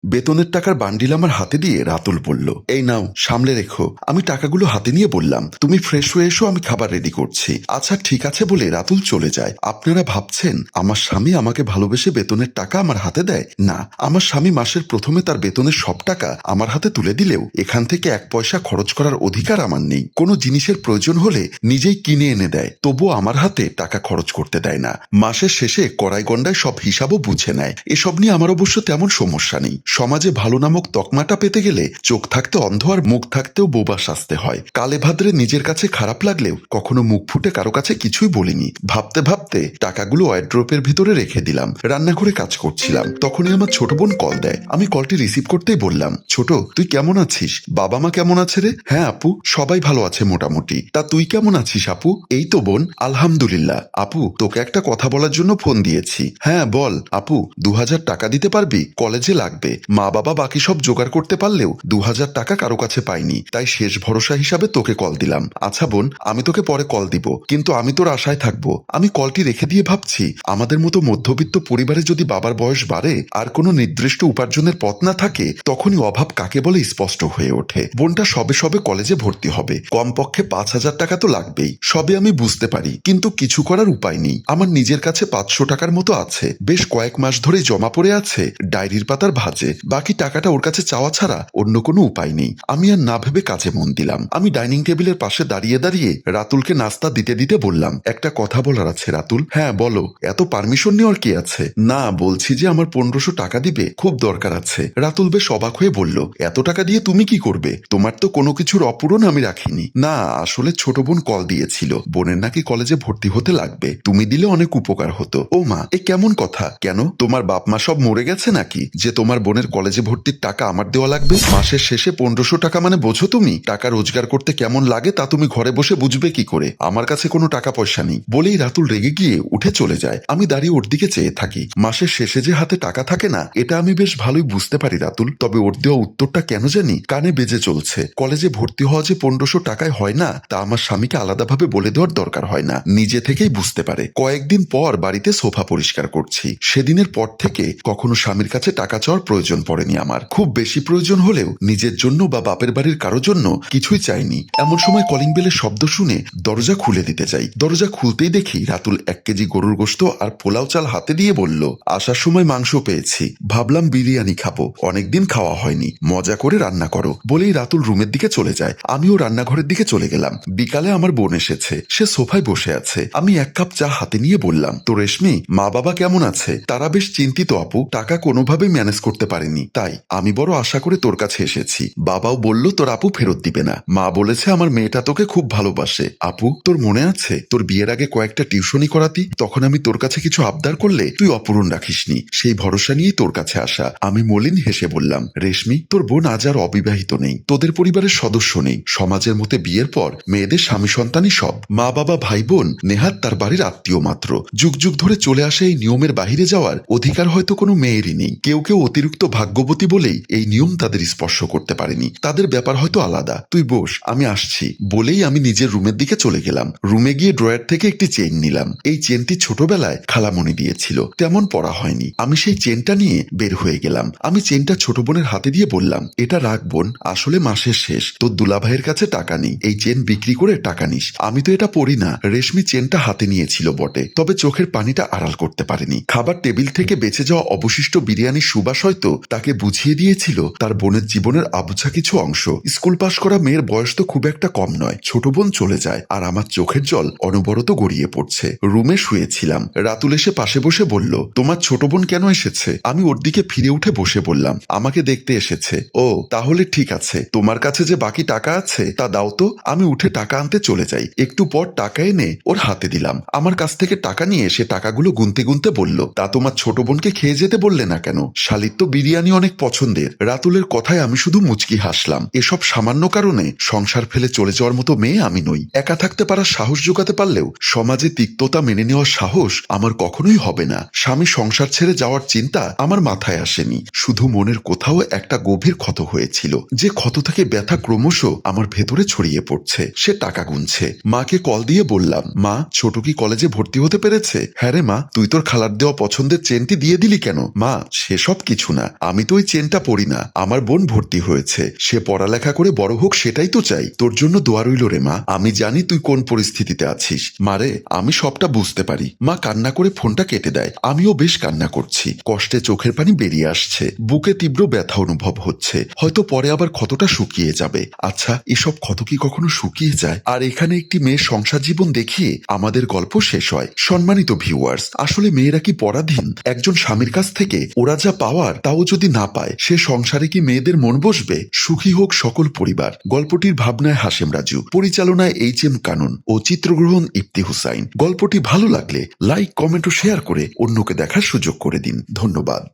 বেতনের টাকার বান্ডিল আমার হাতে দিয়ে রাতুল বলল, এই নাও সামলে রেখো। আমি টাকাগুলো হাতে নিয়ে বললাম, তুমি ফ্রেশ হয়ে এসো, আমি খাবার রেডি করছি। আচ্ছা ঠিক আছে বলে রাতুল চলে যায়। আপনারা ভাবছেন আমার স্বামী আমাকে ভালোবেসে বেতনের টাকা আমার হাতে দেয়? না, আমার স্বামী মাসের প্রথমে তার বেতনের সব টাকা আমার হাতে তুলে দিলেও এখান থেকে এক পয়সা খরচ করার অধিকার আমার নেই। কোনো জিনিসের প্রয়োজন হলে নিজেই কিনে এনে দেয়, তবুও আমার হাতে টাকা খরচ করতে দেয় না। মাসের শেষে কড়াই গন্ডায় সব হিসাবও বুঝে নেয়। এসব নিয়ে আমার অবশ্য তেমন সমস্যা নেই। সমাজে ভালো নামক তকমাটা পেতে গেলে চোখ থাকতে অন্ধ আর মুখ থাকতেও বোবা সাজতে হয়। কালে ভাদ্রে নিজের কাছে খারাপ লাগলেও কখনো মুখ ফুটে কারো কাছে কিছুই বলিনি। ভাবতে ভাবতে টাকাগুলো ওয়ারড্রপের ভিতরে রেখে দিলাম। রান্নাঘরে কাজ করছিলাম, তখনই আমার ছোট বোন কল দেয়। আমি কলটি রিসিভ করতেই বললাম, ছোট তুই কেমন আছিস? বাবা মা কেমন আছে রে? হ্যাঁ আপু, সবাই ভালো আছে মোটামুটি। তা তুই কেমন আছিস আপু? এই তো বোন, আলহামদুলিল্লাহ। আপু তোকে একটা কথা বলার জন্য ফোন দিয়েছি। হ্যাঁ বল আপু। 2000 টাকা দিতে পারবি? কলেজে লাগবে। মা বাবা বাকি সব জোগাড় করতে পারলেও 2000 টাকা কারো কাছে পাইনি, তাই শেষ ভরসা হিসাবে তোকে কল দিলাম। আচ্ছা বোন, আমি তোকে পরে কল দিব, কিন্তু আমি তোর আশায় থাকবো। আমি কলটি রেখে দিয়ে ভাবছি, আমাদের মতো মধ্যবিত্ত পরিবারে যদি বাবার বয়স বাড়ে আর কোনো নির্দিষ্ট উপার্জনের পথ না থাকে, তখনই অভাব কাকে বলে স্পষ্ট হয়ে ওঠে। বোনটা সবে সবে কলেজে ভর্তি হবে, কমপক্ষে 5000 টাকা তো লাগবেই। সবে আমি বুঝতে পারি, কিন্তু কিছু করার উপায় নেই। আমার নিজের কাছে 500 টাকার মতো আছে, বেশ কয়েক মাস ধরেই জমা পড়ে আছে ডায়েরির পাতার ভাঁজে। বাকি টাকাটা ওর কাছে চাওয়া ছাড়া অন্য কোনো উপায় নেই। আমি আর না ভেবে কাজে মন দিলাম। আমি ডাইনিং টেবিলের পাশে দাঁড়িয়ে দাঁড়িয়ে রাতুলকে নাস্তা দিতে দিতে বললাম, একটা কথা বলার আছে রাতুল। হ্যাঁ বলো। এত পারমিশন নেওয়ার কি আছে? না, বলছি যে আমার 1500 টাকা দিবে, খুব দরকার আছে। রাতুল বেশ অবাক হয়ে বলল, এত টাকা দিয়ে তুমি কি করবে? তোমার তো কোনো কিছুর অপূরণ আমি রাখিনি। না, আসলে ছোট বোন কল দিয়েছিল, বোনের নাকি কলেজে ভর্তি হতে লাগবে, তুমি দিলে অনেক উপকার হতো। ও মা, এ কেমন কথা? কেন, তোমার বাপ মা সব মরে গেছে নাকি যে তোমার বোনের কলেজে ভর্তির টাকা আমার দেওয়া লাগবে? মাসের শেষে 1500 টাকা মানে বোঝো তুমি? টাকা রোজগার করতে কেমন লাগে তা তুমি ঘরে বসে বুঝবে কি করে? আমার কাছে কোনো টাকা পয়সা নেই। বলেই রাতুল রেগে গিয়ে উঠে চলে যায়। আমি দাঁড়িয়ে ওর দিকে চেয়ে থাকি। মাসের শেষে যে হাতে টাকা থাকে না, এটা আমি বেশ ভালোই বুঝতে পারি রাতুল। তবে ওর দেওয়া উত্তরটা কেন জানি কানে বেজে চলছে। কলেজে ভর্তি হওয়া যে 1500 টাকায় হয় না, তা আমার স্বামীকে আলাদাভাবে বলে দেওয়ার দরকার হয় না, নিজে থেকেই বুঝতে পারে। কয়েকদিন পর বাড়িতে সোফা পরিষ্কার করছি। সেদিনের পর থেকে কখনো স্বামীর কাছে টাকা চাওয়ার প্রয়োজন পড়েনি আমার। খুব বেশি প্রয়োজন হলেও নিজের জন্য বা বাপের বাড়ির কারোর জন্য কিছুই চাইনি। এমন সময় কলিং বেলের শব্দ শুনে দরজা খুলে দিতে যাই। দরজা খুলতেই দেখি রাতুল 1 কেজি গরুর গোশত আর পোলাও চাল হাতে দিয়ে বলল, আসার সময় মাংস পেয়েছি, ভাবলাম বিরিয়ানি খাবো, অনেকদিন খাওয়া হয়নি, মজা করে রান্না করো। বলেই রাতুল রুমের দিকে চলে যায়। আমিও রান্নাঘরের দিকে চলে গেলাম। বিকালে আমার বোন এসেছে, সে সোফায় বসে আছে। আমি 1 কাপ চা হাতে নিয়ে বললাম, তো রেশমি, মা বাবা কেমন আছে? তারা বেশ চিন্তিত আপু, টাকা কোনোভাবেই ম্যানেজ করতে পারেনি, তাই আমি বড় আশা করে তোর কাছে এসেছি। বাবাও বলল তোর আপু ফেরত দিবে না। মা বলেছে আমার মেয়েটা তোকে খুব ভালোবাসে। আপু, তোর মনে আছে তোর বিয়ের আগে কয়েকটা টিউশনি করাতি? তখন আমি তোর কাছে কিছু আবদার করলে তুই অপূরণ রাখিসনি, সেই ভরসা নিয়েই তোর কাছে আসা। আমি মলিন হেসে বললাম, রেশমি, তোর বোন আজ আর অবিবাহিত নেই, তোদের পরিবারের সদস্য নেই। সমাজের মতে বিয়ের পর মেয়েদের স্বামী সন্তানই সব। মা বাবা ভাই বোন নেহাত তার বাড়ির আত্মীয় মাত্র। যুগ যুগ ধরে চলে আসে এই নিয়মের বাহিরে যাওয়ার অধিকার হয়তো কোনো মেয়েরই নেই। কেউ কেউ অতিরিক্ত ভাগ্যবতী বলেই এই নিয়ম তাদের স্পর্শ করতে পারেনি। তাদের ব্যাপার হয়তো আলাদা। তুই বস, আমি আসছি। বলেই আমি নিজের রুমের দিকে চলে গেলাম। রুমে গিয়ে ড্রয়ার থেকে একটি চেইন নিলাম। এই চেনটি ছোটবেলায় খালামণি দিয়েছিল, তেমন পরা হয়নি। আমি সেই চেনটা নিয়ে বের হয়ে গেলাম। আমি চেনটা ছোট বোনের হাতে দিয়ে বললাম, এটা রাখ বোন, আসলে মাসের শেষ, তোর দুলাভাইয়ের কাছে টাকা নেই, এই চেন বিক্রি করে টাকা নিস। আমি তো এটা পরি না। রেশমি চেনটা হাতে নিয়েছিল বটে, তবে চোখের পানিটা আড়াল করতে পারেনি। খাবার টেবিল থেকে বেঁচে যাওয়া অবশিষ্ট বিরিয়ানির সুবাস হয়তো তাকে বুঝিয়ে দিয়েছিল তার বোনের জীবনের আবছা কিছু অংশ। স্কুল পাশ করা মেয়ের বয়স তো খুব একটা কম নয়। ছোট বোন চলে যায় আর আমার চোখের জল অনবরত গড়িয়ে পড়ছে। রুমে শুয়েছিলাম। রাতুল এসে পাশে বসে বলল, তোমার ছোট বোন কেন এসেছে? আমি ওর দিকে ফিরে উঠে বসে বললাম, আমাকে দেখতে এসেছে। ও তাহলে ঠিক আছে, তোমার কাছে যে বাকি টাকা আছে তা দাও তো। আমি উঠে টাকা আনতে চলে যাই। একটু পর টাকা এনে ওর হাতে দিলাম। আমার কাছ থেকে টাকা নিয়ে সে টাকাগুলো গুনতে গুনতে বলল, তা তোমার ছোট বোনকে খেয়ে যেতে বললে না কেন? শালির তো বিরিয়ানি অনেক পছন্দের। রাতুলের কথায় আমি শুধু মুচকি হাসলাম। এসব সামান্য কারণে সংসার ফেলে চলে যাওয়ার মতো মেয়ে আমি নই। একা থাকতে পারার সাহস জোগাতে পারলেও সমাজে তিক্ততা মেনে নেওয়ার সাহস আমার কখনোই হবে না। স্বামী সংসার ছেড়ে যাওয়ার চিন্তা আমার মাথায় আসেনি। শুধু মনের কোথাও একটা গভীর ক্ষত হয়েছিল, যে ক্ষত থেকে ব্যথা ক্রমশ আমার ভেতরে ছড়িয়ে পড়ছে। সে টাকা গুনছে। মাকে কল দিয়ে বললাম, মা, ছোট কি কলেজে ভর্তি হতে পেরেছে? হ্যাঁ রে মা, তুই তোর খালার দেওয়া পছন্দের চেনটি দিয়ে দিলি কেন? মা, সেসব কিছু না, আমি তো ওই চেনটা পড়ি না। আমার বোন ভর্তি হয়েছে, সে পড়ালেখা করে বড় হোক, সেটাই তো চাই। তোর জন্য দোয়া রইল রে মা। আমি জানি তুই কোন পরিস্থিতিতে আছিস। মারে, আমি সবটা বুঝতে পারি। মা কান্না করে ফোনটা কেটে দেয়। আমিও বেশ কান্না করছি, কষ্টে চোখের পানি বেরিয়ে আসছে, বুকে তীব্র ব্যথা অনুভব হচ্ছে। হয়তো পরে আবার ক্ষতটা শুকিয়ে যাবে। আচ্ছা, এসব ক্ষত কি কখনো শুকিয়ে যায়? আর এখানে একটি মেয়ের সংসার জীবন দেখিয়ে আমাদের গল্প শেষ হয়। সম্মানিত ভিউয়ার্স, আসলে মেয়েরা কি পরাধীন? একজন স্বামীর কাছ থেকে ওরা যা পাওয়ার তাও যদি না পায়, সে সংসারে কি মেয়েদের মন বসবে? সুখী হোক সকল পরিবার। গল্পটির ভাবনায় হাশেম রাজু, পরিচালনায় এইচ.এম. কানন ও চিত্রগ্রহণ ইফতি হুসাইন। গল্পটি ভালো লাগলে লাইক, কমেন্ট ও শেয়ার করে অন্যকে দেখার সুযোগ করে দিন। ধন্যবাদ।